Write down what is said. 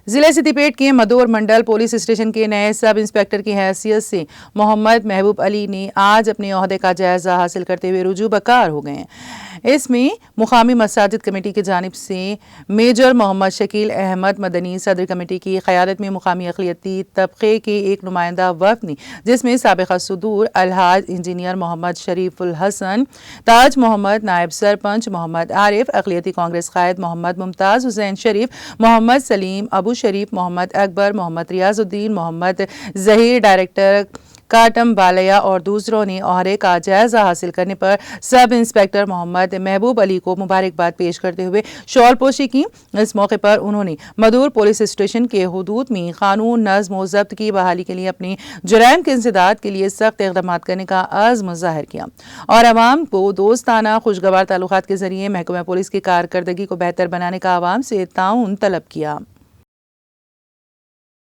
ضلع سدی پیٹ کے مدور منڈل پولیس اسٹیشن کے نئے سب انسپیکٹر کی حیثیت سے محمد محبوب علی نے آج اپنے عہدے کا جائزہ حاصل کرتے ہوئے رجوع بکار ہو گئے ہیں۔ اس میں مقامی مساجد کمیٹی کی جانب سے میجر محمد شکیل احمد مدنی صدر کمیٹی کی قیادت میں مقامی اقلیتی طبقے کے ایک نمائندہ وفد نے، جس میں سابق صدور الحاج انجینئر محمد شریف الحسن، تاج محمد نائب سرپنچ محمد عارف، اقلیتی کانگریس قائد محمد ممتاز حسین شریف، محمد سلیم ابو شریف، محمد اکبر، محمد ریاض الدین، محمد ظہیر، ڈائریکٹر کاٹم بالیا اور دوسروں نے عہدے کا جائزہ حاصل کرنے پر سب انسپیکٹر محمد محبوب علی کو مبارکباد پیش کرتے ہوئے شال پوشی کی۔ اس موقع پر انہوں نے مدور پولیس اسٹیشن کے حدود میں قانون نظم و ضبط کی بحالی کے لیے اپنے جرائم کے انسداد کے لیے سخت اقدامات کرنے کا عزم ظاہر کیا اور عوام کو دوستانہ خوشگوار تعلقات کے ذریعے محکمہ پولیس کی کارکردگی کو بہتر بنانے کا عوام سے تعاون طلب کیا۔